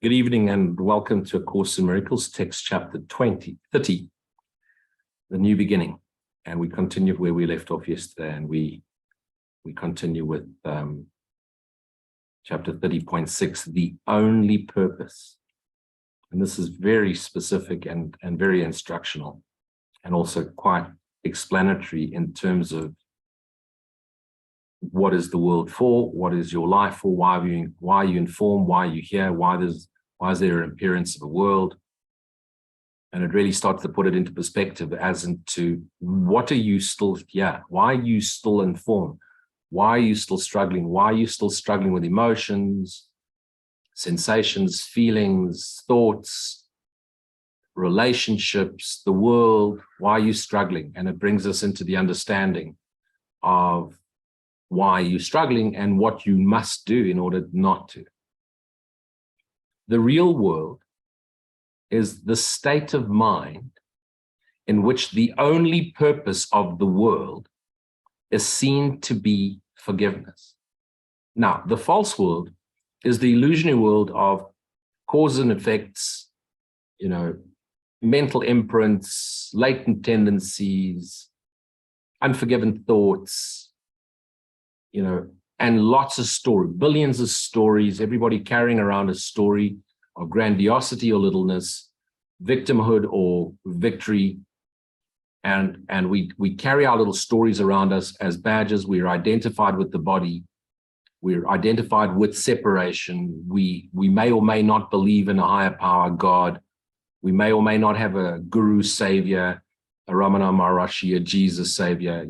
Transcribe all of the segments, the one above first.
Good evening and welcome to A Course in Miracles, text chapter 30, the new beginning. And we continue where we left off yesterday, and we continue with chapter 30.6, the only purpose. And this is very specific and very instructional, and also quite explanatory in terms of what is the world for, what is your life for, why are you informed, why are you here, why is there an appearance of a world. And it really starts to put it into perspective as into, what are you still here? Why are you still informed? Why are you still struggling? Why are you still struggling with emotions, sensations, feelings, thoughts, relationships, the world? Why are you struggling? And it brings us into the understanding of why you're struggling and what you must do in order not to. The real world is the state of mind in which the only purpose of the world is seen to be forgiveness. Now, the false world is the illusionary world of cause and effects, mental imprints, latent tendencies, unforgiven thoughts, and lots of stories, billions of stories, everybody carrying around a story of grandiosity or littleness, victimhood or victory. And we carry our little stories around us as badges. We're identified with the body. We're identified with separation. We may or may not believe in a higher power, God. We may or may not have a guru savior, a Ramana Maharishi, a Jesus savior,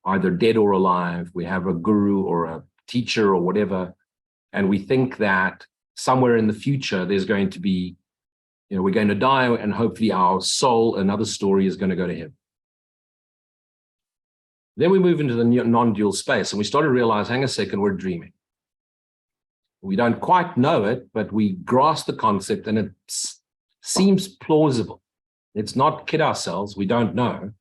either dead or alive. We have a guru or a teacher or whatever, and we think that somewhere in the future there's going to be, we're going to die, and hopefully our soul, another story, is going to go to heaven. Then we move into the non-dual space, and we start to realize, hang a second, we're dreaming. We don't quite know it, but we grasp the concept, and it seems plausible. Let's not kid ourselves. We don't know.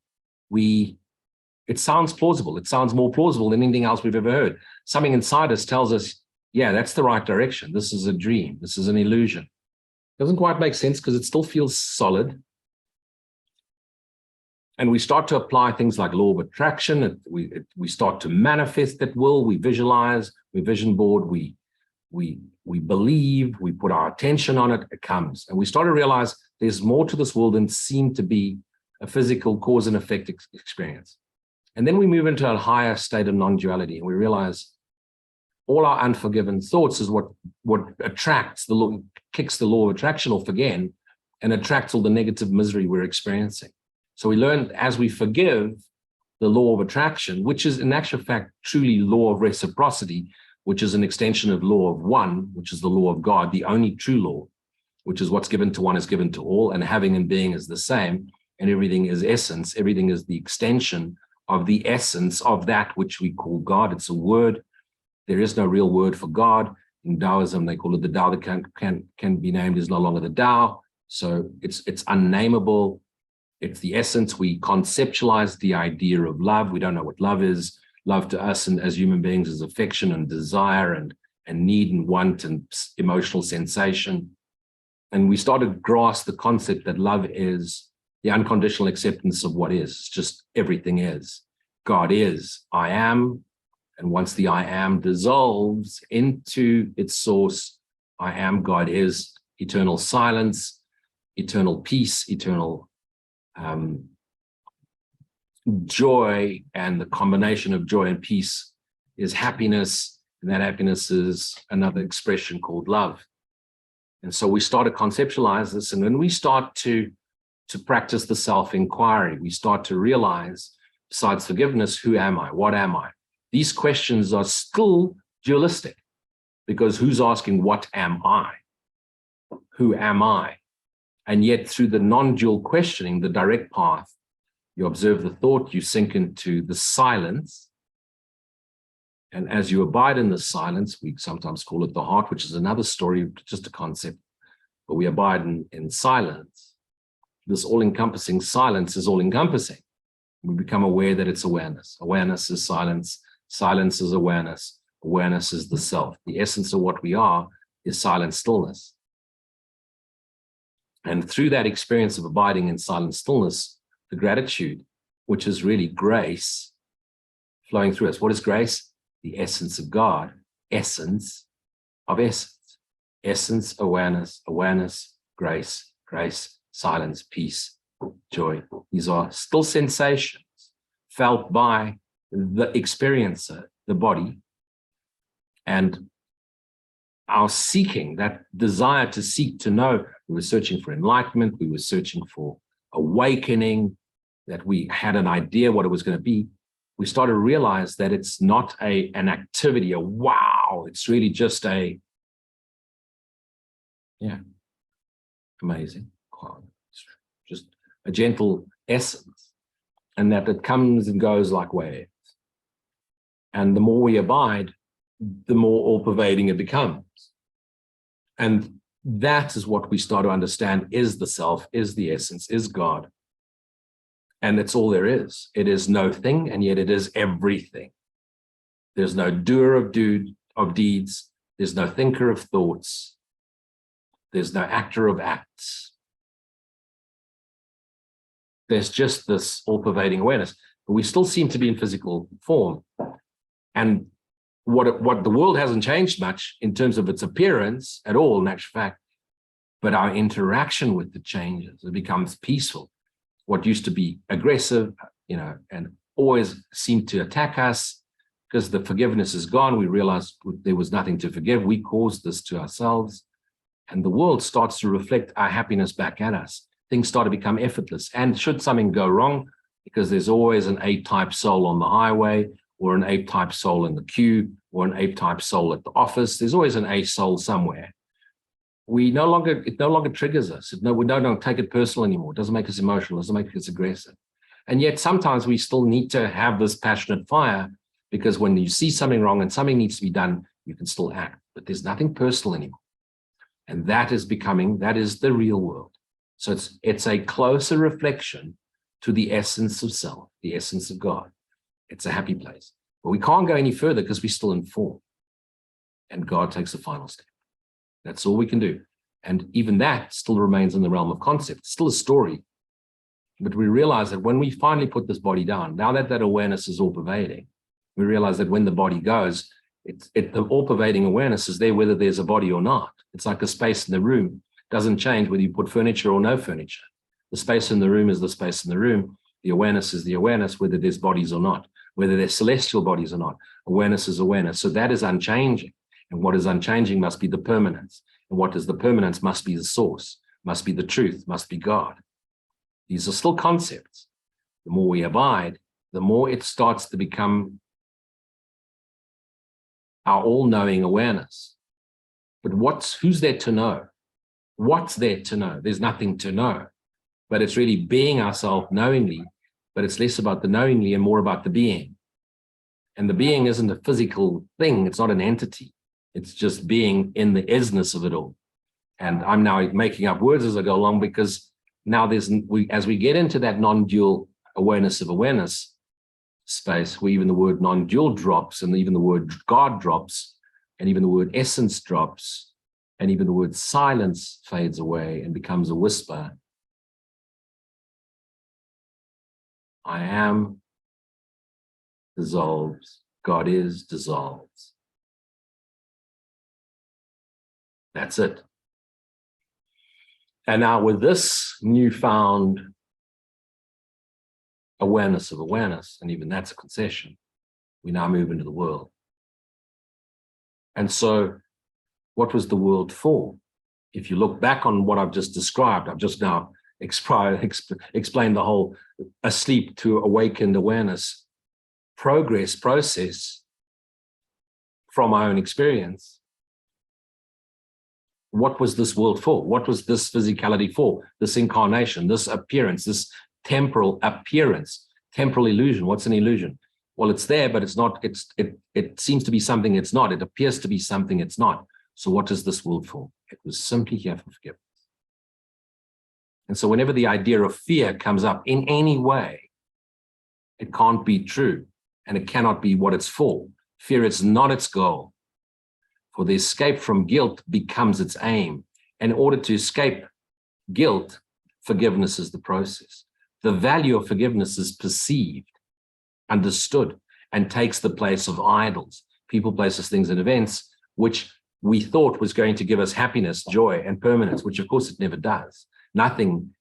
It sounds plausible. It sounds more plausible than anything else we've ever heard. Something inside us tells us, yeah, that's the right direction. This is a dream. This is an illusion. Doesn't quite make sense because it still feels solid. And we start to apply things like law of attraction. We start to manifest at will. We visualize, we vision board, we believe, we put our attention on it, it comes. And we start to realize there's more to this world than seem to be a physical cause and effect experience. And then we move into a higher state of non-duality, and we realize all our unforgiven thoughts is what attracts the law, kicks the law of attraction off again, and attracts all the negative misery we're experiencing. So we learn, as we forgive, the law of attraction, which is in actual fact truly law of reciprocity, which is an extension of law of one, which is the law of God, the only true law, which is what's given to one is given to all, and having and being is the same, and everything is essence. Everything is the extension of the essence of that which we call God. It's a word. There is no real word for God. In Taoism, they call it the Tao that can be named is no longer the Tao. So it's unnameable. It's the essence. We conceptualize the idea of love. We don't know what love is. Love to us and as human beings is affection and desire and need and want and emotional sensation. And we start to grasp the concept that love is the unconditional acceptance of what is. It's just everything is. God is, I am. And once the I am dissolves into its source, I am, God is, eternal silence, eternal peace, eternal joy. And the combination of joy and peace is happiness. And that happiness is another expression called love. And so we start to conceptualize this. And when we start to practice the self-inquiry, we start to realize, besides forgiveness, who am I? What am I? These questions are still dualistic, because who's asking, what am I? Who am I? And yet through the non-dual questioning, the direct path, you observe the thought, you sink into the silence. And as you abide in the silence, we sometimes call it the heart, which is another story, just a concept, but we abide in silence. This all-encompassing silence is all-encompassing. We become aware that it's awareness. Awareness is silence. Silence is awareness. Awareness is the self. The essence of what we are is silent stillness. And through that experience of abiding in silent stillness, the gratitude, which is really grace flowing through us. What is grace? The essence of God, essence of essence. Essence, awareness, awareness, grace, grace, silence, peace, joy. These are still sensations felt by the experiencer, the body, and our seeking, that desire to seek to know. We were searching for enlightenment, we were searching for awakening, that we had an idea what it was going to be. We started to realize that it's not an activity, a wow, it's really just a, amazing, just a gentle essence, and that it comes and goes like waves. And the more we abide, the more all-pervading it becomes. And that is what we start to understand is the self, is the essence, is God. And it's all there is. It is no thing, and yet it is everything. There's no doer of deeds. There's no thinker of thoughts. There's no actor of acts. There's just this all-pervading awareness. But we still seem to be in physical form. And what the world hasn't changed much in terms of its appearance at all, in actual fact, but our interaction with it changes. It becomes peaceful. What used to be aggressive, and always seemed to attack us, because the forgiveness is gone. We realized there was nothing to forgive. We caused this to ourselves. And the world starts to reflect our happiness back at us. Things start to become effortless. And should something go wrong, because there's always an A-type soul on the highway, or an A-type soul in the queue, or an A-type soul at the office, there's always an A soul somewhere. It no longer triggers us. We don't take it personal anymore. It doesn't make us emotional. It doesn't make us aggressive. And yet sometimes we still need to have this passionate fire, because when you see something wrong and something needs to be done, you can still act. But there's nothing personal anymore. And that is the real world. So it's a closer reflection to the essence of self, the essence of God. It's a happy place. But we can't go any further because we're still in form. And God takes the final step. That's all we can do. And even that still remains in the realm of concept. It's still a story. But we realize that when we finally put this body down, now that that awareness is all pervading, we realize that when the body goes, the all-pervading awareness is there whether there's a body or not. It's like a space in the room. It doesn't change whether you put furniture or no furniture. The space in the room is the space in the room. The awareness is the awareness, whether there's bodies or not, whether there's celestial bodies or not. Awareness is awareness. So that is unchanging. And what is unchanging must be the permanence. And what is the permanence must be the source, must be the truth, must be God. These are still concepts. The more we abide, the more it starts to become our all-knowing awareness. But who's there to know? What's there to know? There's nothing to know. But it's really being ourselves knowingly, but it's less about the knowingly and more about the being. And the being isn't a physical thing. It's not an entity. It's just being in the isness of it all. And I'm now making up words as I go along, because now as we get into that non-dual awareness of awareness space, where even the word non-dual drops, and even the word God drops, and even the word essence drops, and even the word silence fades away and becomes a whisper. I am dissolves. God is dissolves. That's it. And now with this newfound awareness of awareness, and even that's a concession, we now move into the world. And so what was the world for? If you look back on what I've just described, I've just now explained the whole asleep to awakened awareness process from our own experience. What was this world for? What was this physicality for? This incarnation, this appearance, this temporal appearance, temporal illusion. What's an illusion? Well, it's there, but it's not. It seems to be something it's not. It appears to be something it's not. So what is this world for? It was simply here for forgiveness. And so whenever the idea of fear comes up in any way, it can't be true, and it cannot be what it's for. Fear is not its goal. For the escape from guilt becomes its aim. In order to escape guilt, forgiveness is the process. The value of forgiveness is perceived, understood, and takes the place of idols, people, places, things, and events, which we thought was going to give us happiness, joy, and permanence, which of course it never does. Nothing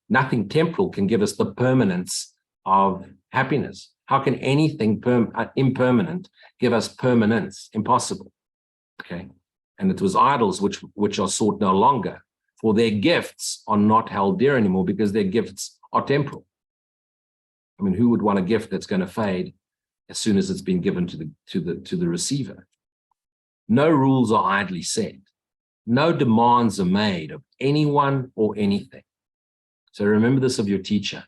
temporal can give us the permanence of happiness. How can anything impermanent give us permanence? Impossible. Okay. And it was idols which are sought no longer, for their gifts are not held dear anymore because their gifts are temporal. I mean, who would want a gift that's going to fade as soon as it's been given to the receiver? No rules are idly set. No demands are made of anyone or anything. So remember this of your teacher.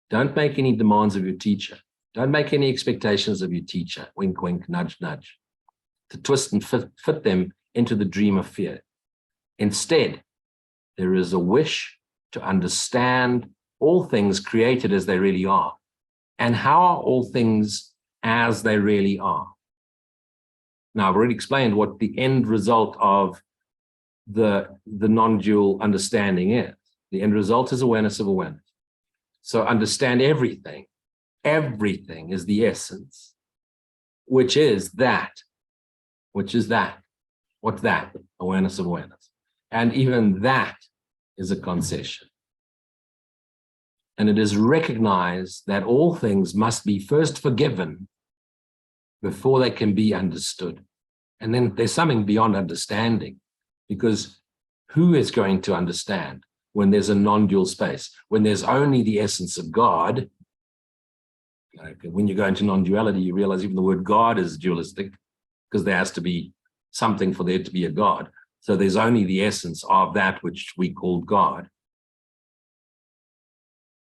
Don't make any demands of your teacher. Don't make any expectations of your teacher. Wink, wink, nudge, nudge. To twist and fit them into the dream of fear. Instead, there is a wish to understand all things created as they really are. And how are all things as they really are? Now, I've already explained what the end result of the non-dual understanding is. The end result is awareness of awareness. So understand everything. Everything is the essence, which is that. Which is that. What's that? Awareness of awareness. And even that is a concession. And it is recognized that all things must be first forgiven before they can be understood. And then there's something beyond understanding, because who is going to understand when there's a non-dual space, when there's only the essence of God? When you go into non-duality, you realize even the word God is dualistic, because there has to be something for there to be a God. So there's only the essence of that which we call God.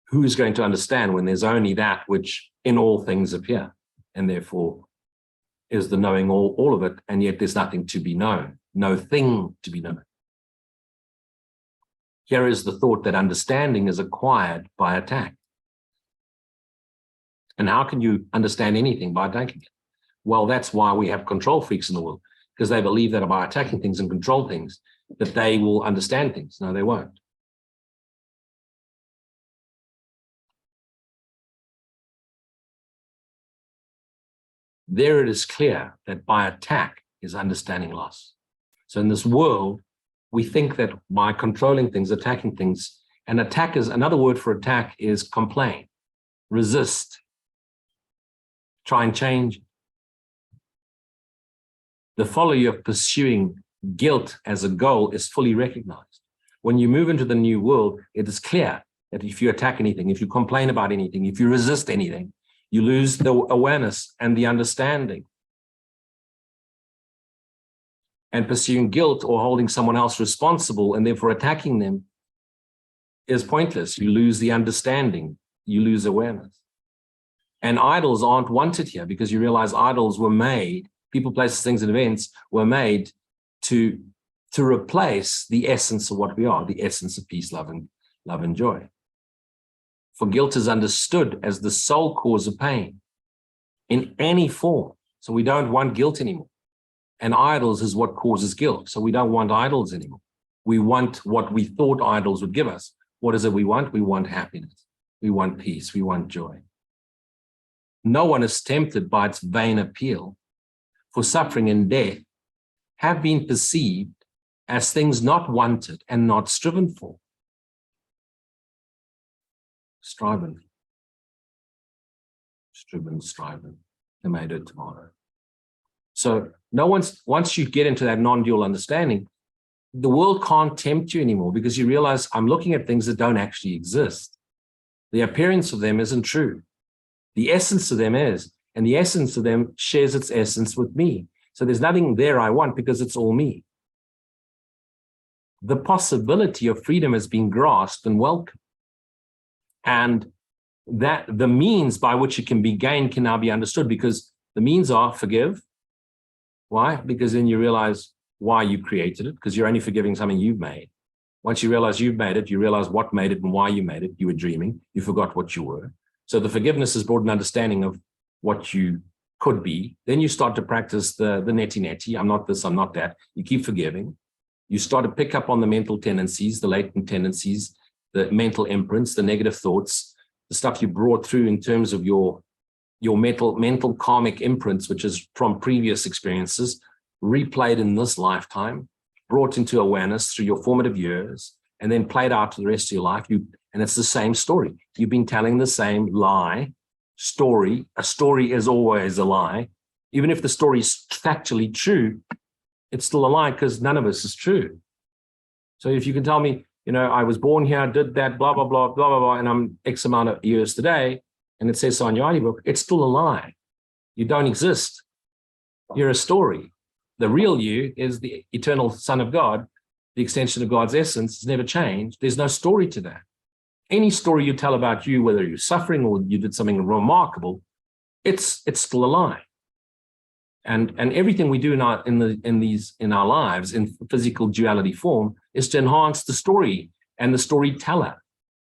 Who is going to understand when there's only that which in all things appear, and therefore is the knowing all of it, and yet there's nothing to be known, no thing to be known. Here is the thought that understanding is acquired by attack. And how can you understand anything by attacking it? Well, that's why we have control freaks in the world, because they believe that by attacking things and control things, that they will understand things. No, they won't. There it is clear that by attack is understanding loss. So in this world, we think that by controlling things, attacking things, and attack is, another word for attack is complain, resist, try and change. The folly of pursuing guilt as a goal is fully recognized. When you move into the new world, it is clear that if you attack anything, if you complain about anything, if you resist anything, you lose the awareness and the understanding. And pursuing guilt or holding someone else responsible and therefore attacking them is pointless. You lose the understanding, you lose awareness. And idols aren't wanted here, because you realize idols were made, people, places, things, and events were made to replace the essence of what we are, the essence of peace, love, and joy. For guilt is understood as the sole cause of pain in any form. So we don't want guilt anymore. And idols is what causes guilt. So we don't want idols anymore. We want what we thought idols would give us. What is it we want? We want happiness. We want peace. We want joy. No one is tempted by its vain appeal, for suffering and death have been perceived as things not wanted and not striven for. Striven. They made it tomorrow. So once you get into that non-dual understanding, the world can't tempt you anymore, because you realize I'm looking at things that don't actually exist. The appearance of them isn't true. The essence of them is, and the essence of them shares its essence with me. So there's nothing there I want, because it's all me. The possibility of freedom has been grasped and welcomed. And that the means by which it can be gained can now be understood, because the means are forgive. Why? Because then you realize why you created it, because you're only forgiving something you've made. Once you realize you've made it, you realize what made it and why you made it. You were dreaming. You forgot what you were. So the forgiveness has brought an understanding of what you could be. Then you start to practice the neti-neti. I'm not this, I'm not that. You keep forgiving. You start to pick up on the mental tendencies, the latent tendencies, the mental imprints, the negative thoughts, the stuff you brought through in terms of your mental karmic imprints, which is from previous experiences, replayed in this lifetime, brought into awareness through your formative years, and then played out for the rest of your life. And it's the same story. You've been telling the same lie story. A story is always a lie. Even if the story is factually true, it's still a lie because none of us is true. So if you can tell me, I was born here, did that, blah, blah, blah, blah, blah, blah, and I'm X amount of years today, and it says so on your ID book, it's still a lie. You don't exist. You're a story. The real you is the eternal Son of God, the extension of God's essence. It's never changed. There's no story to that. Any story you tell about you, whether you're suffering or you did something remarkable, it's still a lie. And everything we do in our lives in physical duality form is to enhance the story and the storyteller,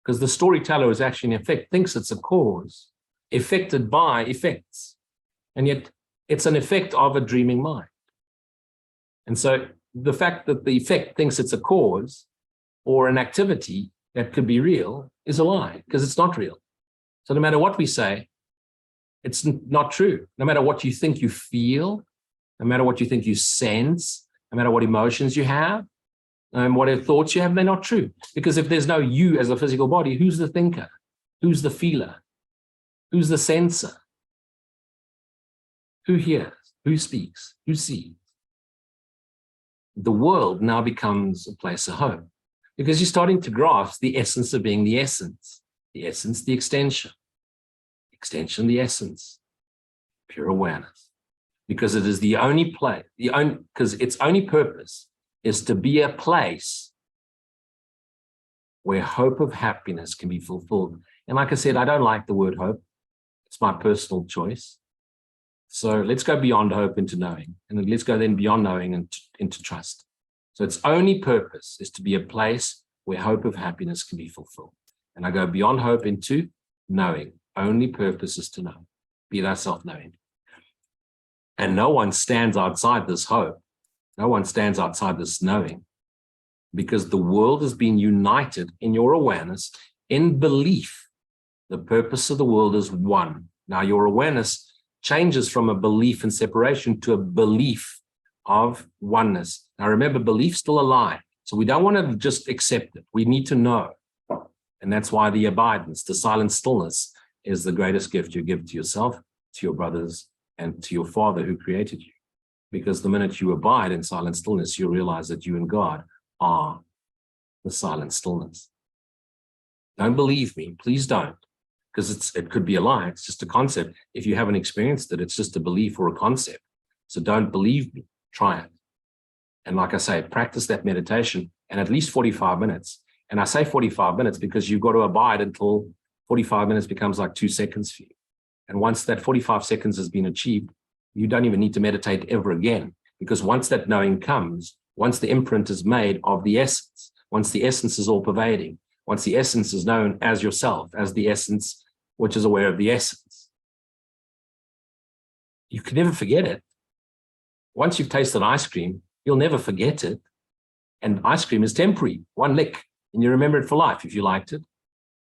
because the storyteller is actually in effect thinks it's a cause affected by effects, and yet it's an effect of a dreaming mind. And so the fact that the effect thinks it's a cause or an activity that could be real is a lie, because it's not real. So no matter what we say, it's not true. No matter what you think you feel, no matter what you think you sense, no matter what emotions you have, and whatever thoughts you have, they're not true. Because if there's no you as a physical body, who's the thinker? Who's the feeler? Who's the sensor? Who hears? Who speaks? Who sees? The world now becomes a place of hope, because you're starting to grasp the essence of being the essence, the extension, the essence, pure awareness, because it is the only place, because its only purpose is to be a place where hope of happiness can be fulfilled. And like I said, I don't like the word hope. It's my personal choice. So let's go beyond hope into knowing, and then let's go then beyond knowing and into trust. So its only purpose is to be a place where hope of happiness can be fulfilled. And I go beyond hope into knowing. Only purpose is to know. Be thyself knowing. And no one stands outside this hope. No one stands outside this knowing, because the world has been united in your awareness in belief. The purpose of the world is one. Now your awareness changes from a belief in separation to a belief of oneness. Now remember, belief's still a lie. So we don't want to just accept it. We need to know. And that's why the abidance, the silent stillness, is the greatest gift you give to yourself, to your brothers, and to your Father who created you. Because the minute you abide in silent stillness, you realize that you and God are the silent stillness. Don't believe me, please don't, because it could be a lie. It's just a concept. If you haven't experienced it, it's just a belief or a concept. So don't believe me, try it. And like I say, practice that meditation, and at least 45 minutes. And I say 45 minutes because you've got to abide until 45 minutes becomes like 2 seconds for you. And once that 45 seconds has been achieved, you don't even need to meditate ever again, because once that knowing comes, once the imprint is made of the essence, once the essence is all pervading, once the essence is known as yourself, as the essence which is aware of the essence, you can never forget it. Once you've tasted ice cream, you'll never forget it. And ice cream is temporary, one lick, and you remember it for life if you liked it.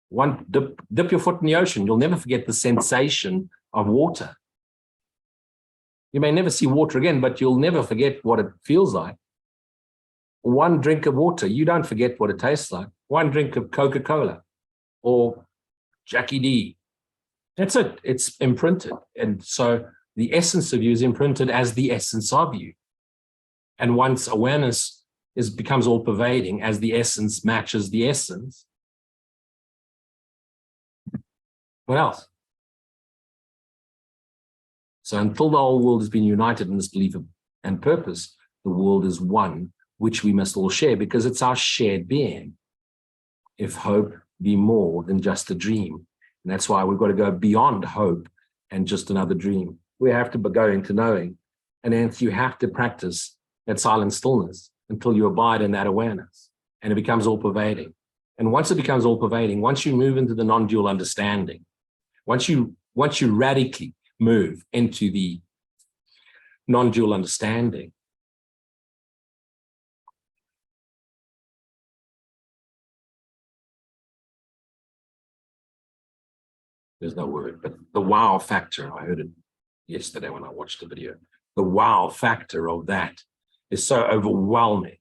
One dip your foot in the ocean, you'll never forget the sensation of water. You may never see water again, but you'll never forget what it feels like. One drink of water, you don't forget what it tastes like. One drink of Coca-Cola or Jackie D. That's it. It's imprinted. And so the essence of you is imprinted as the essence of you. And once awareness becomes all pervading, as the essence matches the essence, what else? So until the whole world has been united in this belief and purpose, the world is one, which we must all share, because it's our shared being. If hope be more than just a dream. And that's why we've got to go beyond hope and just another dream. We have to go into knowing. And then you have to practice that silent stillness until you abide in that awareness. And it becomes all pervading. And once it becomes all pervading, once you move into the non-dual understanding, once you radically move into the non-dual understanding, There's no word, but the wow factor, I heard it yesterday when I watched the video. The wow factor of that is so overwhelming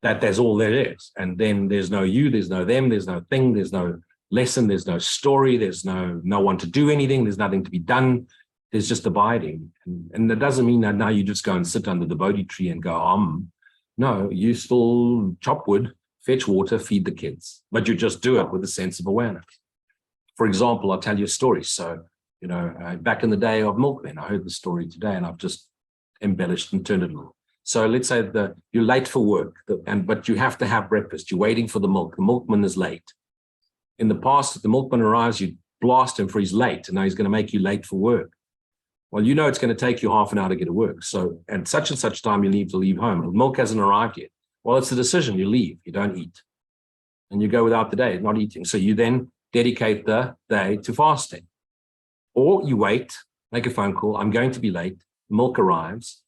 that there's all there is. And then there's no you, there's no them, there's no thing, there's no lesson, there's no story, there's no one to do anything, there's nothing to be done. There's just abiding. And that doesn't mean that now you just go and sit under the Bodhi tree and go, no, you still chop wood, fetch water, feed the kids, but you just do it with a sense of awareness. For example, I'll tell you a story. So, back in the day of milkmen, I heard the story today and I've just embellished and turned it a little. So let's say that you're late for work, but you have to have breakfast. You're waiting for the milk. The milkman is late. In the past, if the milkman arrives, you blast him for he's late, and now he's going to make you late for work. Well, you know it's going to take you half an hour to get to work. So at such and such time, you need to leave home. The milk hasn't arrived yet. Well, it's a decision. You leave. You don't eat. And you go without the day, not eating. So you then dedicate the day to fasting. Or you wait, make a phone call. I'm going to be late. Milk arrives.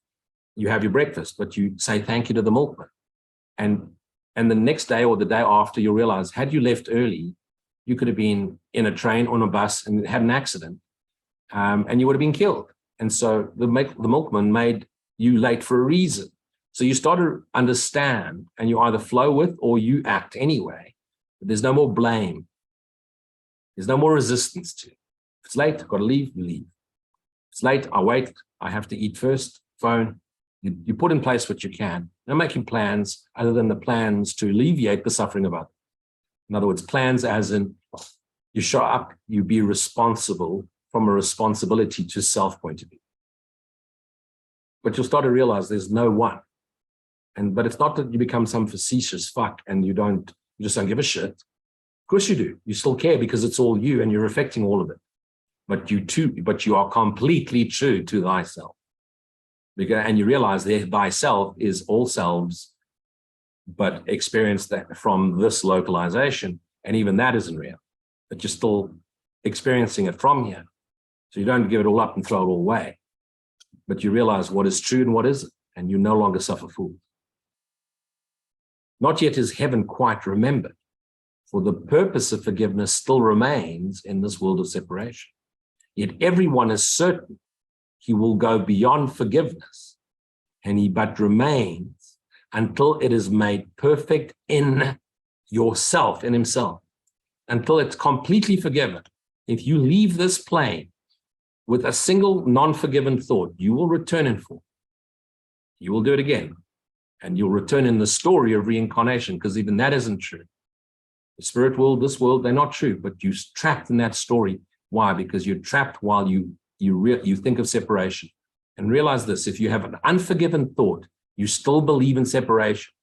You have your breakfast, but you say thank you to the milkman. And the next day or the day after, you'll realize, had you left early, you could have been in a train or on a bus and had an accident, and you would have been killed. And so the milkman made you late for a reason. So you start to understand, and you either flow with or you act anyway. But there's no more blame. There's no more resistance to it. If it's late, I've got to leave, you leave. If it's late, I wait, I have to eat first, phone. You put in place what you can. Not making plans other than the plans to alleviate the suffering of others. In other words, plans as in you show up, you be responsible from a responsibility to self point of view. But you'll start to realize there's no one. But it's not that you become some facetious fuck and you just don't give a shit. Of course you do. You still care because it's all you and you're affecting all of it. But you are completely true to thyself. And you realize that thyself is all selves, but experience that from this localization. And even that isn't real, but you're still experiencing it from here. So you don't give it all up and throw it all away, but you realize what is true and what isn't, and you no longer suffer fools. Not yet is heaven quite remembered, for the purpose of forgiveness still remains in this world of separation. Yet everyone is certain he will go beyond forgiveness, and he but remains until it is made perfect in yourself, in himself, until it's completely forgiven. If you leave this plane with a single non-forgiven thought, you will return in full. You will do it again, and you'll return in the story of reincarnation, because even that isn't true. The spirit world, this world, they're not true, but you're trapped in that story. Why? Because you're trapped while you think of separation. And realize this, if you have an unforgiven thought, you still believe in separation.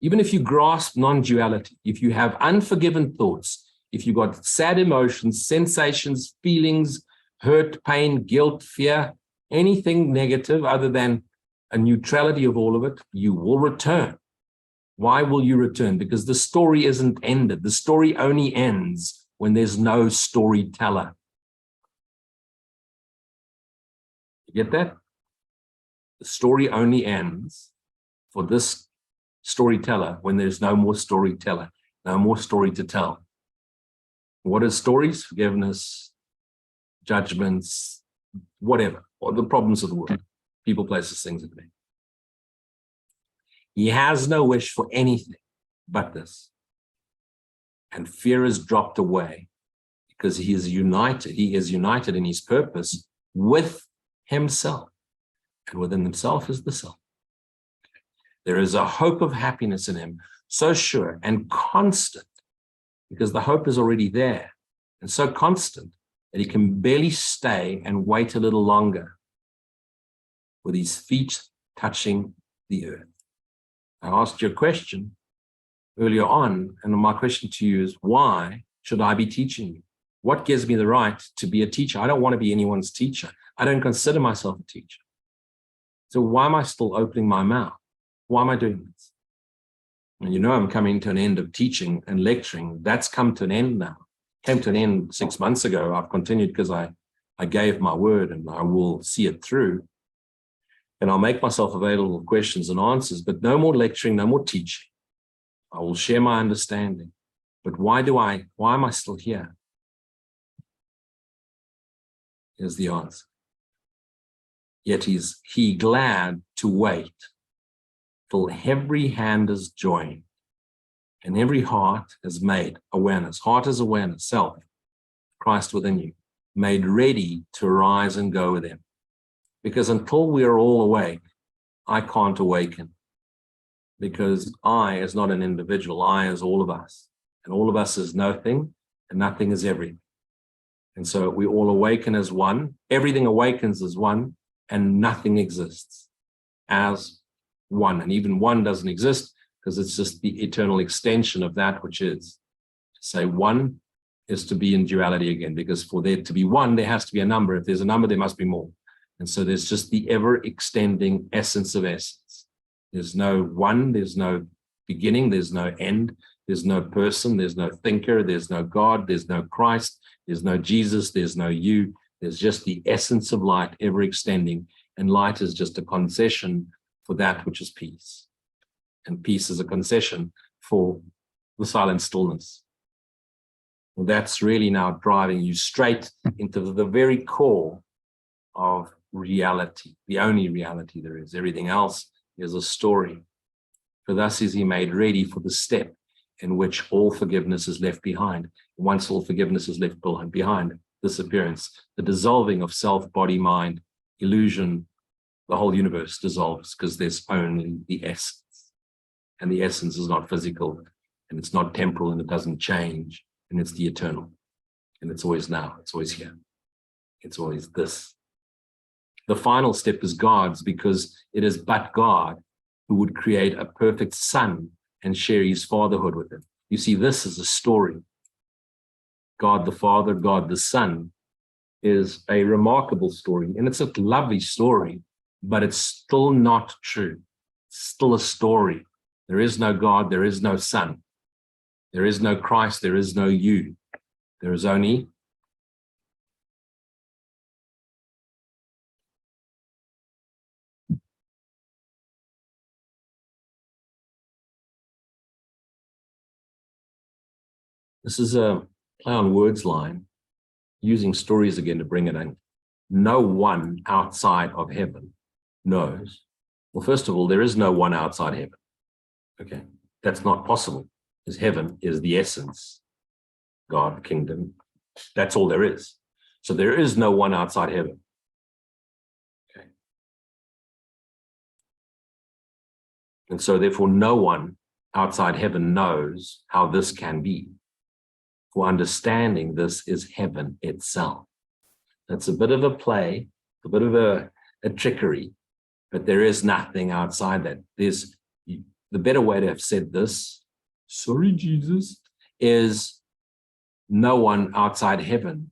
Even if you grasp non-duality, if you have unforgiven thoughts, if you've got sad emotions, sensations, feelings, hurt, pain, guilt, fear, anything negative other than a neutrality of all of it, you will return. Why will you return? Because the story isn't ended. The story only ends when there's no storyteller. You get that? The story only ends for this storyteller when there's no more storyteller, no more story to tell. What is stories? Forgiveness, judgments, whatever, or the problems of the world. People, places, things, and things. He has no wish for anything but this. And fear is dropped away because he is united. He is united in his purpose with himself. And within himself is the self. There is a hope of happiness in him, so sure and constant, because the hope is already there, and so constant that he can barely stay and wait a little longer with his feet touching the earth. I asked you a question earlier on, and my question to you is, why should I be teaching you? What gives me the right to be a teacher? I don't want to be anyone's teacher. I don't consider myself a teacher. So why am I still opening my mouth? Why am I doing this? And you know I'm coming to an end of teaching and lecturing. That's come to an end now. Came to an end 6 months ago. I've continued because I gave my word, and I will see it through. And I'll make myself available for questions and answers, but no more lecturing, no more teaching. I will share my understanding. But why am I still here? is the answer. Yet is he glad to wait till every hand is joined and every heart is made awareness. Heart is awareness, self, Christ within you, made ready to rise and go with him. Because until we are all awake, I can't awaken. Because I is not an individual, I is all of us. And all of us is nothing, and nothing is everything. And so we all awaken as one, everything awakens as one, and nothing exists as one. And even one doesn't exist because it's just the eternal extension of that which is. To say one is to be in duality again, because for there to be one, there has to be a number. If there's a number, there must be more. And so there's just the ever-extending essence of essence. There's no one, there's no beginning, there's no end, there's no person, there's no thinker, there's no God, there's no Christ, there's no Jesus, there's no you. There's just the essence of light ever-extending, and light is just a concession for that which is peace. And peace is a concession for the silent stillness. Well, that's really now driving you straight into the very core of reality, the only reality there is. Everything else is a story. For thus is he made ready for the step in which all forgiveness is left behind. Once all forgiveness is left behind, disappearance, the dissolving of self, body, mind, illusion, the whole universe dissolves because there's only the essence. And the essence is not physical, and it's not temporal, and it doesn't change, and it's the eternal. And it's always now, it's always here. It's always this. The final step is God's, because it is but God who would create a perfect son and share his fatherhood with him. You see, this is a story. God the Father, God the Son is a remarkable story, and it's a lovely story, but it's still not true. It's still a story. There is no God, there is no Son. There is no Christ, there is no you. There is only this is a play on words line, using stories again to bring it in. No one outside of heaven knows. Well, first of all, there is no one outside heaven. Okay, that's not possible, because heaven is the essence, God, kingdom. That's all there is. So there is no one outside heaven. Okay. And so therefore, no one outside heaven knows how this can be. For understanding this is heaven itself. That's a bit of a play, a bit of a trickery, but there is nothing outside that. There's the better way to have said this, sorry, Jesus, is no one outside heaven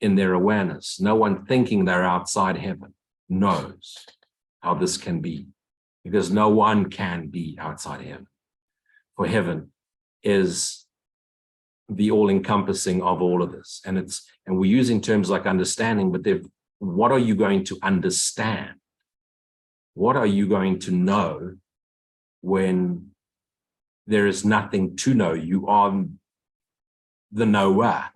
in their awareness, no one thinking they're outside heaven knows how this can be, because no one can be outside heaven. For heaven is the all-encompassing of all of this. And we're using terms like understanding, but what are you going to understand? What are you going to know when there is nothing to know? You are the knower,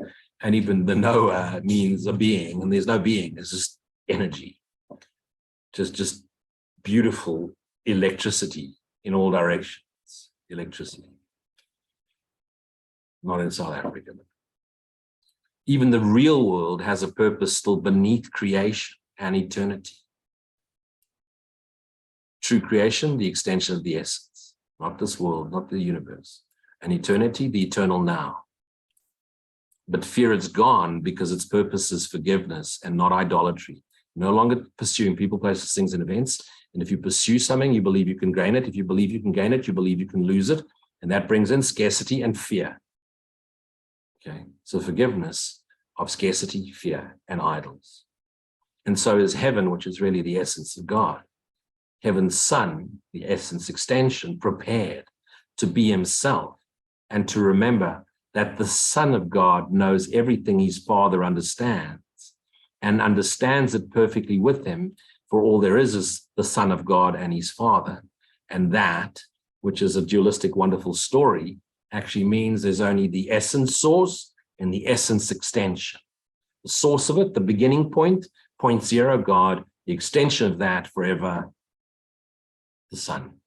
and even the knower means a being, and there's no being, it's just energy. Just beautiful electricity in all directions, electricity. Not in South Africa. Even the real world has a purpose still beneath creation and eternity. True creation, the extension of the essence, not this world, not the universe. And eternity, the eternal now. But fear is gone because its purpose is forgiveness and not idolatry. No longer pursuing people, places, things, and events. And if you pursue something, you believe you can gain it. If you believe you can gain it, you believe you can lose it. And that brings in scarcity and fear. Okay, so forgiveness of scarcity, fear, and idols. And so is heaven, which is really the essence of God. Heaven's Son, the essence extension, prepared to be himself and to remember that the Son of God knows everything his Father understands and understands it perfectly with him, for all there is the Son of God and his Father. And that, which is a dualistic, wonderful story, actually means there's only the essence source and the essence extension. The source of it, the beginning point, point zero, God, the extension of that forever, the Son.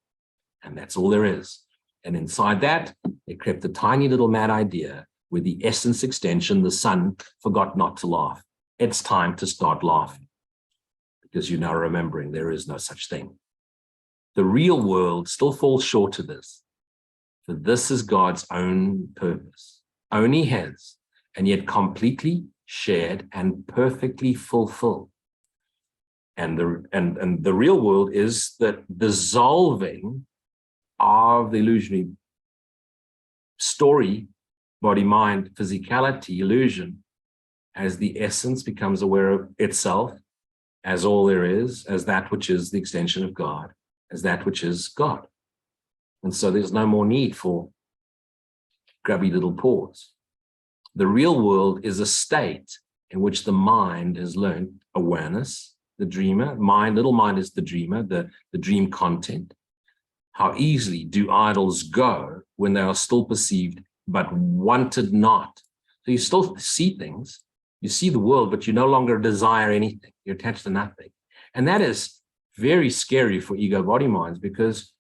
And that's all there is. And inside that, there crept a tiny little mad idea where the essence extension, the Son, forgot not to laugh. It's time to start laughing because you're now remembering there is no such thing. The real world still falls short of this, for this is God's own purpose, only his, and yet completely shared and perfectly fulfilled. And the real world is the dissolving of the illusionary story, body, mind, physicality, illusion, as the essence becomes aware of itself as all there is, as that which is the extension of God, as that which is God. And so there's no more need for grubby little paws. The real world is a state in which the mind has learned awareness, the dreamer, mind, little mind is the dreamer, the dream content. How easily do idols go when they are still perceived but wanted not? So you still see things, you see the world, but you no longer desire anything. You're attached to nothing. And that is very scary for ego body minds because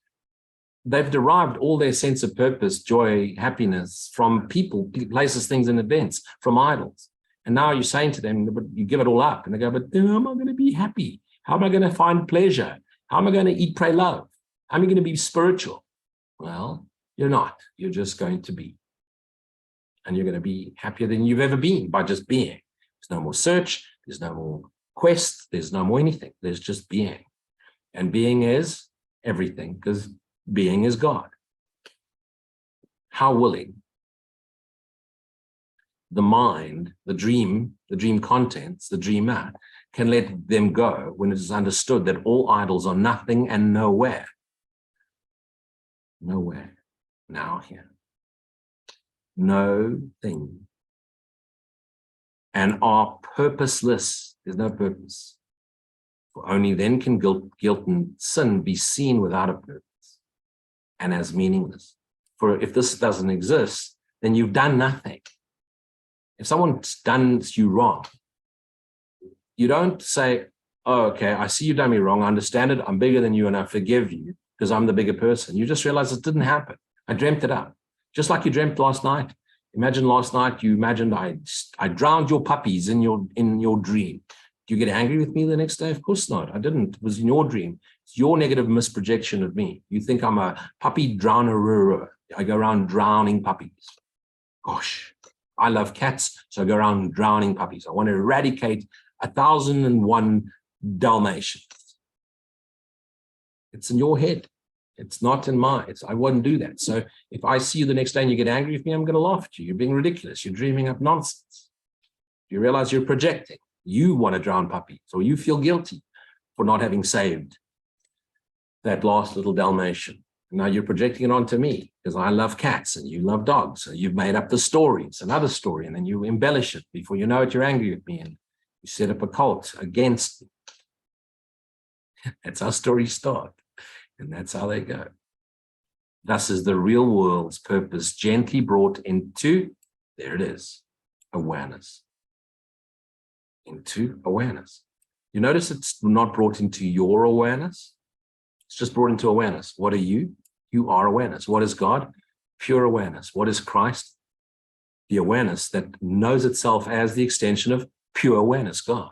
they've derived all their sense of purpose, joy, happiness from people, places, things, and events, from idols. And now you're saying to them, but you give it all up. And they go, but how am I going to be happy? How am I going to find pleasure? How am I going to eat, pray, love? How am I going to be spiritual? Well, you're not. You're just going to be. And you're going to be happier than you've ever been by just being. There's no more search. There's no more quest. There's no more anything. There's just being. And being is everything because being is God. How willing the mind, the dream contents, the dreamer, can let them go when it is understood that all idols are nothing and nowhere. Nowhere, now here. No thing. And are purposeless. There's no purpose. For only then can guilt and sin be seen without a purpose and as meaningless. For if this doesn't exist, then you've done nothing. If someone's done you wrong, you don't say, oh, okay, I see you've done me wrong. I understand it. I'm bigger than you and I forgive you because I'm the bigger person. You just realize it didn't happen. I dreamt it up. Just like you dreamt last night. Imagine last night you imagined I drowned your puppies in your dream. Do you get angry with me the next day? Of course not. I didn't. It was in your dream. It's your negative misprojection of me. You think I'm a puppy drowner. I go around drowning puppies. Gosh, I love cats, so I go around drowning puppies. I want to eradicate 1,001 Dalmatians. It's in your head. It's not in mine. I wouldn't do that. So if I see you the next day and you get angry with me, I'm going to laugh at you. You're being ridiculous. You're dreaming up nonsense. You realize you're projecting. You want to drown puppies, or you feel guilty for not having saved that last little Dalmatian. Now you're projecting it onto me because I love cats and you love dogs. So you've made up the story. It's another story. And then you embellish it. Before you know it, you're angry with me and you set up a cult against me. That's how stories start. And that's how they go. Thus is the real world's purpose gently brought into, there it is, awareness. Into awareness. You notice it's not brought into your awareness. It's just brought into awareness. What are you? You are awareness. What is God? Pure awareness. What is Christ? The awareness that knows itself as the extension of pure awareness, God.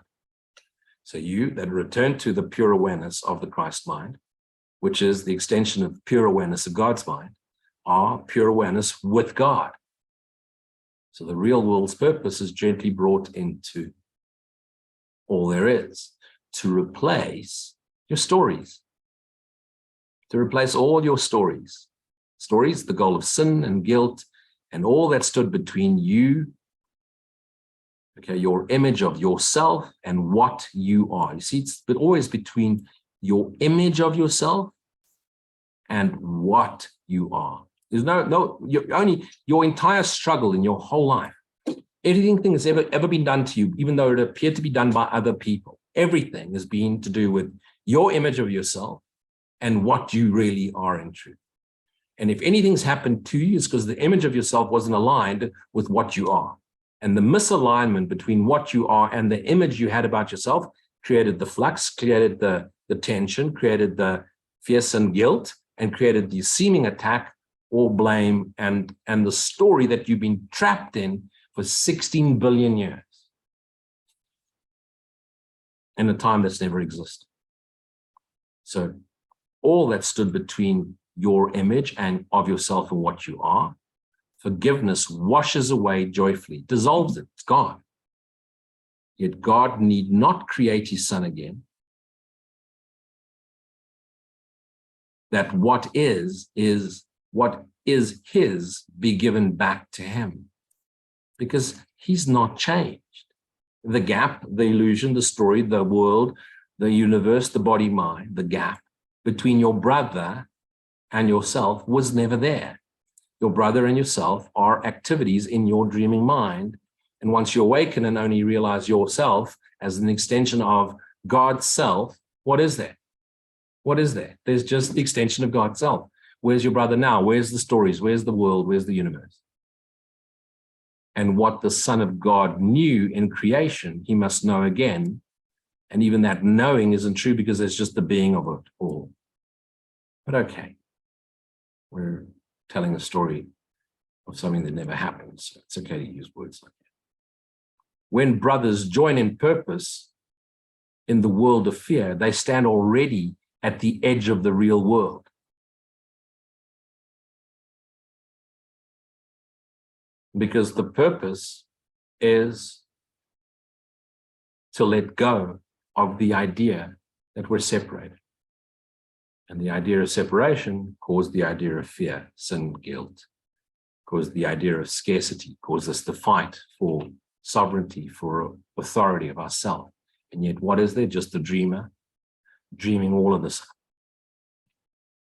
So you that return to the pure awareness of the Christ mind, which is the extension of pure awareness of God's mind, are pure awareness with God. So the real world's purpose is gently brought into all there is to replace your stories, to replace all your stories. Stories, the goal of sin and guilt and all that stood between you, okay, your image of yourself and what you are. You see, it's always between your image of yourself and what you are. There's your entire struggle in your whole life. Everything that's ever been done to you, even though it appeared to be done by other people, everything has been to do with your image of yourself and what you really are in truth. And if anything's happened to you, it's because the image of yourself wasn't aligned with what you are. And the misalignment between what you are and the image you had about yourself created the flux, created the tension, created the fearsome guilt, and created the seeming attack or blame and the story that you've been trapped in for 16 billion years in a time that's never existed. So all that stood between your image and of yourself and what you are, forgiveness washes away joyfully, dissolves it, it's gone. Yet God need not create his son again. That what is what is his be given back to him. Because he's not changed. The gap, the illusion, the story, the world, the universe, the body, mind, the gap between your brother and yourself was never there. Your brother and yourself are activities in your dreaming mind. And once you awaken and only realize yourself as an extension of God's self, what is there? What is there? There's just the extension of God's self. Where's your brother now? Where's the stories? Where's the world? Where's the universe? And what the Son of God knew in creation, he must know again. And even that knowing isn't true because there's just the being of it all. But okay, we're telling a story of something that never happened. So it's okay to use words like that. When brothers join in purpose in the world of fear, they stand already at the edge of the real world. Because the purpose is to let go of the idea that we're separated. And the idea of separation caused the idea of fear, sin, guilt, caused the idea of scarcity, caused us to fight for sovereignty, for authority of ourselves. And yet what is there? Just a dreamer dreaming all of this.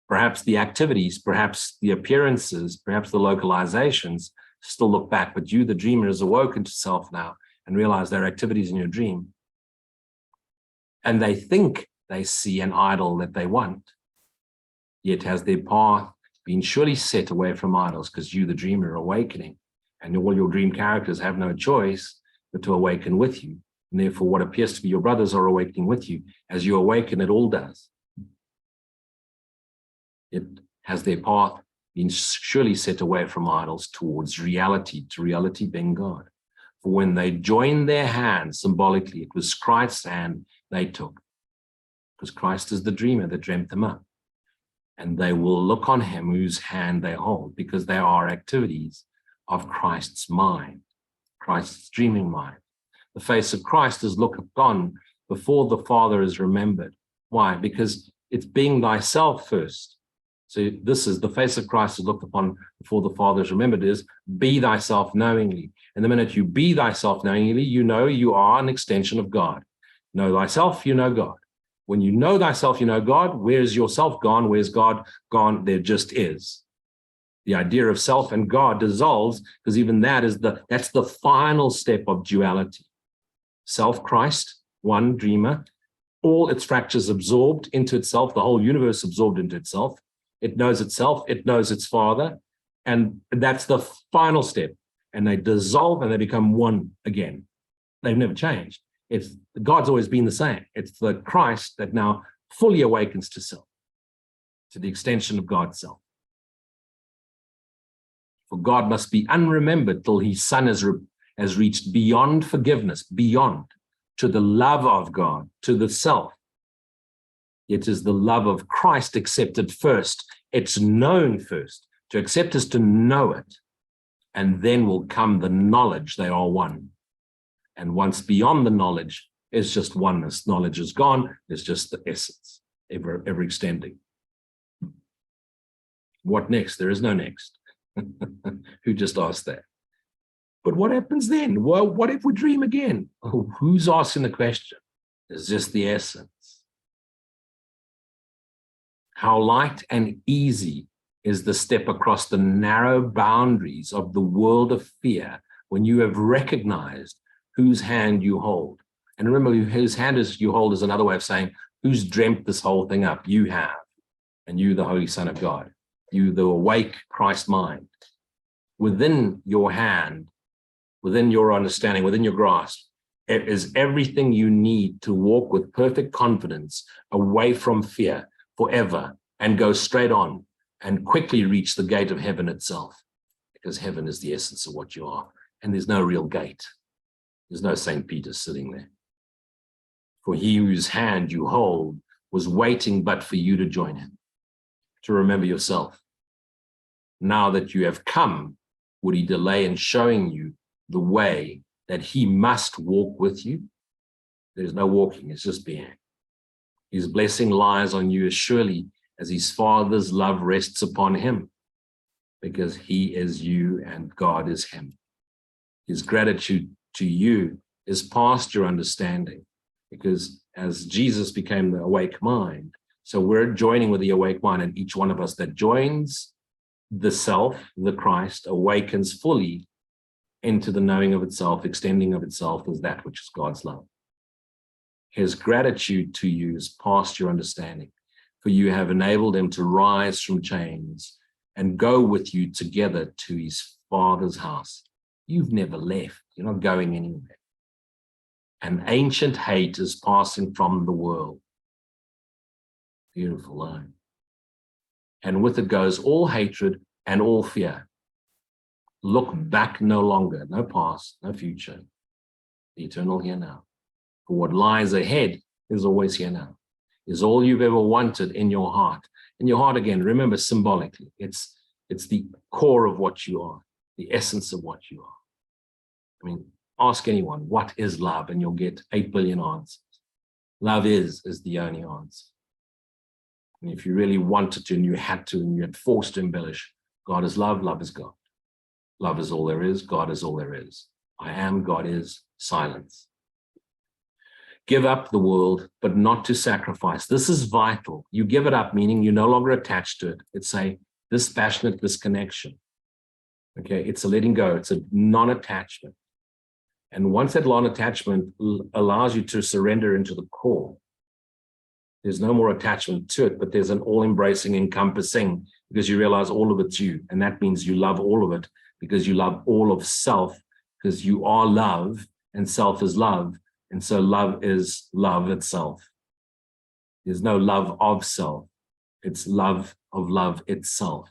Perhaps the activities, perhaps the appearances, perhaps the localizations still look back, but you, the dreamer, is awoken to self now and realize there are activities in your dream. And they think they see an idol that they want, yet has their path been surely set away from idols because you, the dreamer, are awakening. And all your dream characters have no choice but to awaken with you. And therefore, what appears to be your brothers are awakening with you. As you awaken, it all does. It has their path been surely set away from idols towards reality, to reality being God. For when they joined their hands symbolically, it was Christ's hand they took. Because Christ is the dreamer that dreamt them up. And they will look on him whose hand they hold, because they are activities of Christ's mind, Christ's dreaming mind. The face of Christ is looked upon before the Father is remembered. Why? Because it's being thyself first. So this is the face of Christ is looked upon before the Father is remembered, is be thyself knowingly. And the minute you be thyself knowingly, you know you are an extension of God. Know thyself, you know God. When you know thyself, you know God. Where's yourself gone? Where's God gone? There just is. The idea of self and God dissolves, because even that's the final step of duality. Self, Christ, one dreamer, all its fractures absorbed into itself, the whole universe absorbed into itself. It knows itself, it knows its Father, and that's the final step. And they dissolve and they become one again. They've never changed. It's God's always been the same. It's the Christ that now fully awakens to self, to the extension of God's self. For God must be unremembered till his Son has reached beyond forgiveness, beyond, to the love of God, to the self. It is the love of Christ accepted first. It's known first. To accept is to know it. And then will come the knowledge they are one. And once beyond the knowledge is just oneness. Knowledge is gone. It's just the essence, ever extending. What next? There is no next. Who just asked that? But what happens then? Well, what if we dream again? Oh, who's asking the question? It's just the essence. How light and easy is the step across the narrow boundaries of the world of fear when you have recognized whose hand you hold. And remember, whose hand you hold is another way of saying who's dreamt this whole thing up. You have. And you, the Holy Son of God. You, the awake Christ mind. Within your hand within your understanding, within your grasp, it is everything you need to walk with perfect confidence away from fear forever and go straight on and quickly reach the gate of heaven itself, because heaven is the essence of what you are. And there's no real gate. There's no St. Peter sitting there. For he whose hand you hold was waiting but for you to join him, to remember yourself. Now that you have come, would he delay in showing you the way that he must walk with you? There's no walking, it's just being. His blessing lies on you as surely as his Father's love rests upon him, because he is you and God is him. His gratitude to you is past your understanding, because as Jesus became the awake mind, so we're joining with the awake mind, and each one of us that joins the self, the Christ, awakens fully into the knowing of itself, extending of itself as that which is God's love. His gratitude to you is past your understanding, for you have enabled him to rise from chains and go with you together to his Father's house. You've never left. You're not going anywhere. An ancient hate is passing from the world. Beautiful line. And with it goes all hatred and all fear. Look back no longer, no past, no future. The eternal here now. For what lies ahead is always here now. Is all you've ever wanted in your heart. In your heart, again, remember symbolically, it's the core of what you are, the essence of what you are. I mean, ask anyone, what is love? And you'll get 8 billion answers. Love is the only answer. And if you really wanted to, and you had to, and you had forced to embellish, God is love, love is God. Love is all there is, God is all there is. I am, God is, silence. Give up the world, but not to sacrifice. This is vital. You give it up, meaning you're no longer attached to it. It's a dispassionate disconnection. Okay, it's a letting go. It's a non-attachment. And once that non-attachment allows you to surrender into the core, there's no more attachment to it, but there's an all-embracing, encompassing, because you realize all of it's you. And that means you love all of it, because you love all of self, because you are love and self is love. And so love is love itself. There's no love of self. It's love of love itself.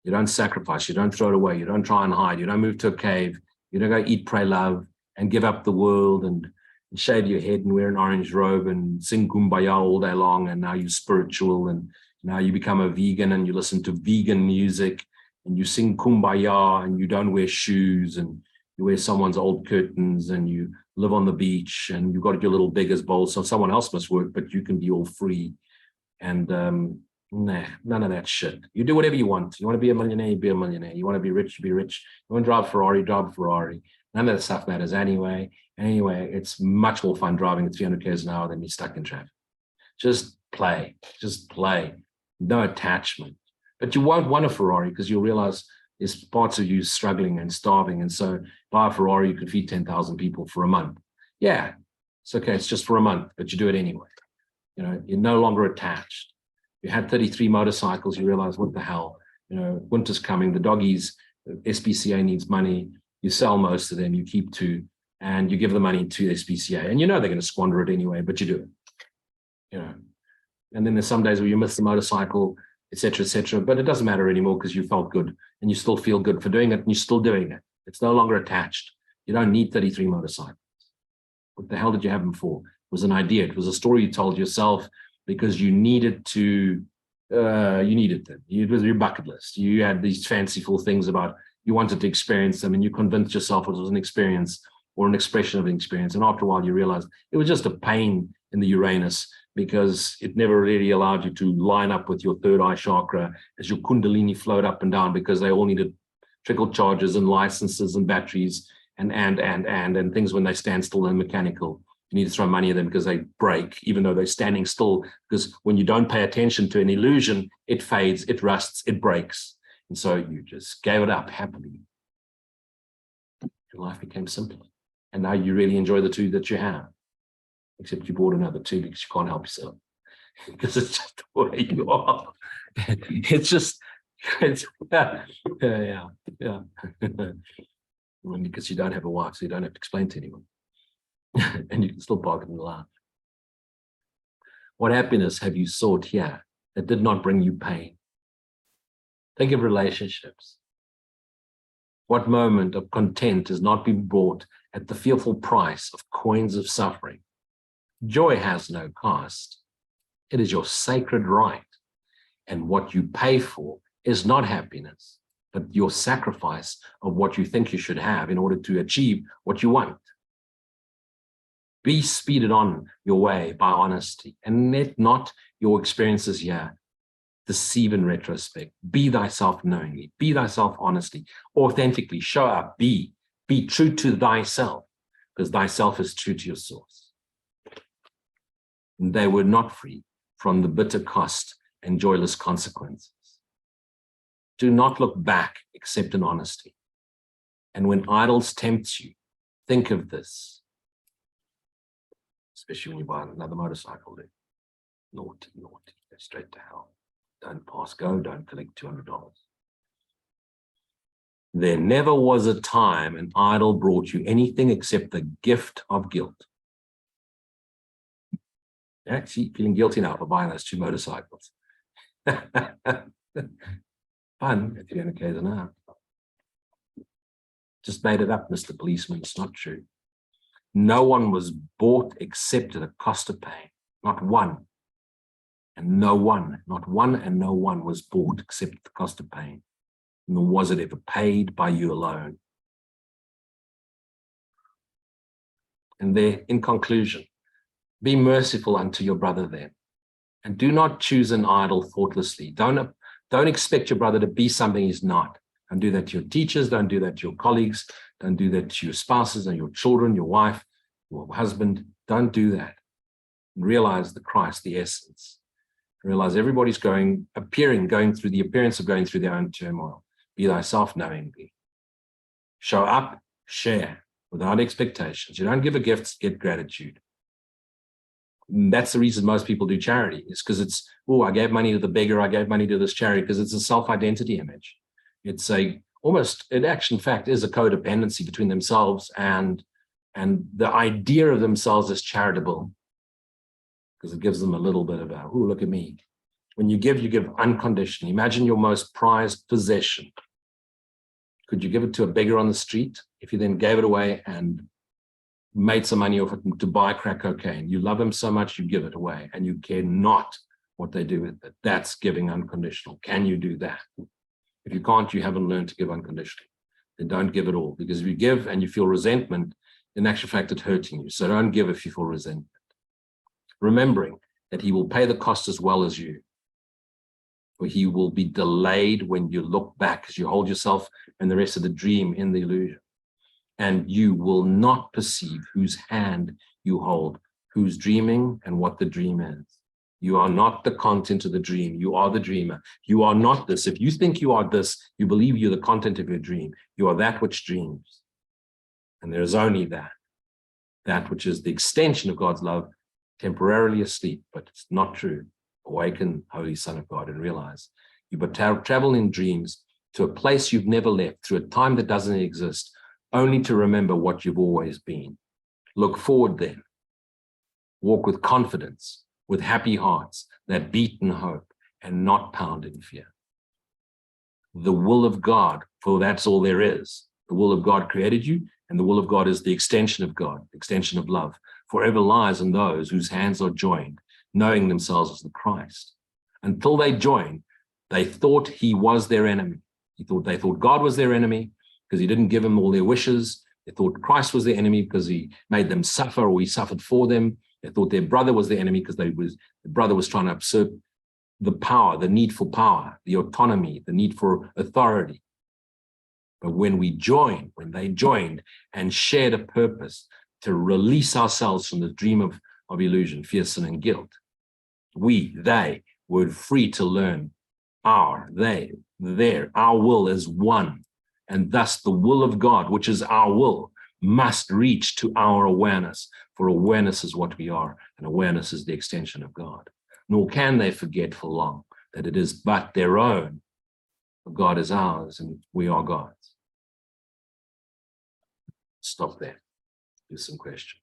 You don't sacrifice. You don't throw it away. You don't try and hide. You don't move to a cave. You don't go eat, pray, love, and give up the world and shave your head and wear an orange robe and sing kumbaya all day long. And now you're spiritual. And now you become a vegan and you listen to vegan music and you sing kumbaya and you don't wear shoes and you wear someone's old curtains and you live on the beach and you've got your little beggars bowl. So someone else must work, but you can be all free. And nah, none of that shit. You do whatever you want. You want to be a millionaire, you be a millionaire. You want to be rich, you be rich. You want to drive a Ferrari, drive a Ferrari. None of that stuff matters anyway. And anyway, it's much more fun driving at 300 km an hour than be stuck in traffic. Just play. No attachment. But you won't want a Ferrari because you'll realize there's parts of you struggling and starving. And so buy a Ferrari, you could feed 10,000 people for a month. Yeah, it's okay. It's just for a month, but you do it anyway. You know, you're no longer attached. You had 33 motorcycles, you realize, what the hell? You know, winter's coming, the doggies, SPCA needs money. You sell most of them, you keep 2, and you give the money to SPCA. And you know they're going to squander it anyway, but you do it. You know, and then there's some days where you miss the motorcycle, et cetera, but it doesn't matter anymore because you felt good and you still feel good for doing it and you're still doing it. It's no longer attached. You don't need 33 motorcycles. What the hell did you have them for? It was an idea. It was a story you told yourself because you needed to, you needed them. It was your bucket list. You had these fanciful things about, you wanted to experience them and you convinced yourself it was an experience or an expression of an experience. And after a while you realized it was just a pain in the Uranus because it never really allowed you to line up with your third eye chakra as your kundalini flowed up and down because they all needed trickle charges and licenses and batteries and things when they stand still and mechanical. You need to throw money at them because they break, even though they're standing still, because when you don't pay attention to an illusion, it fades, it rusts, it breaks. And so you just gave it up happily. Your life became simpler. And now you really enjoy the 2 that you have. Except you bought another 2 because you can't help yourself. Because it's just the way you are. It's just, Yeah. Because you don't have a wife, so you don't have to explain to anyone. And you can still park it in the lot. What happiness have you sought here that did not bring you pain? Think of relationships. What moment of content has not been bought at the fearful price of coins of suffering? Joy has no cost. It is your sacred right. And what you pay for is not happiness, but your sacrifice of what you think you should have in order to achieve what you want. Be speeded on your way by honesty, and let not your experiences here deceive in retrospect. Be thyself knowingly, be thyself honestly, authentically, show up, be true to thyself, because thyself is true to your source. And they were not free from the bitter cost and joyless consequences. Do not look back except in honesty. And when idols tempt you, think of this. Especially when you buy another motorcycle, dude. Naughty, go straight to hell. Don't pass go, don't collect $200. There never was a time an idol brought you anything except the gift of guilt. Actually, feeling guilty now for buying those 2 motorcycles. Fun if you're going to carry them out. Just made it up, Mr. Policeman. It's not true. No one was bought except at a cost of pain. Not one. And no one, not one and no one was bought except at the cost of pain. Nor was it ever paid by you alone. And there, in conclusion, be merciful unto your brother then. And do not choose an idol thoughtlessly. Don't expect your brother to be something he's not. Don't do that to your teachers. Don't do that to your colleagues. Don't do that to your spouses and your children, your wife, your husband. Don't do that. Realize the Christ, the essence. Realize everybody's going through the appearance of going through their own turmoil. Be thyself knowingly. Show up, share without expectations. You don't give a gift, get gratitude. And that's the reason most people do charity, is because it's, oh, I gave money to the beggar, I gave money to this charity, because it's a self-identity image. It's in fact, is a codependency between themselves and the idea of themselves as charitable, because it gives them a little bit of a, oh, look at me. When you give unconditionally. Imagine your most prized possession. Could you give it to a beggar on the street? If you then gave it away and made some money off it to buy crack cocaine, you love him so much you give it away and you care not what they do with it. That's giving unconditional. Can you do that? If you can't, you haven't learned to give unconditionally. Then don't give at all, because if you give and you feel resentment, in actual fact, it's hurting you. So don't give if you feel resentment. Remembering that he will pay the cost as well as you. For he will be delayed when you look back, as you hold yourself and the rest of the dream in the illusion. And you will not perceive whose hand you hold, who's dreaming and what the dream is. You are not the content of the dream. You are the dreamer. You are not this. If you think you are this, you believe you're the content of your dream. You are that which dreams. And there is only that which is the extension of God's love, temporarily asleep, but it's not true. Awaken, Holy Son of God, and realize you but travel in dreams to a place you've never left, through a time that doesn't exist, only to remember what you've always been. Look forward then. Walk with confidence, with happy hearts that beat in hope and not pound in fear. The will of God, for that's all there is. The will of God created you, and the will of God is the extension of God, the extension of love. Forever lies in those whose hands are joined, knowing themselves as the Christ. Until they joined, they thought he was their enemy. They thought God was their enemy because he didn't give them all their wishes. They thought Christ was their enemy because he made them suffer, or he suffered for them. They thought their brother was their enemy because the brother was trying to usurp the power, the need for power, the autonomy, the need for authority. But when they joined and shared a purpose to release ourselves from the dream of illusion, fear, sin, and guilt, they were free to learn our will is one. And thus the will of God, which is our will, must reach to our awareness, for awareness is what we are, and awareness is the extension of God. Nor can they forget for long that it is but their own God is ours and we are God's. Stop there. Do some questions.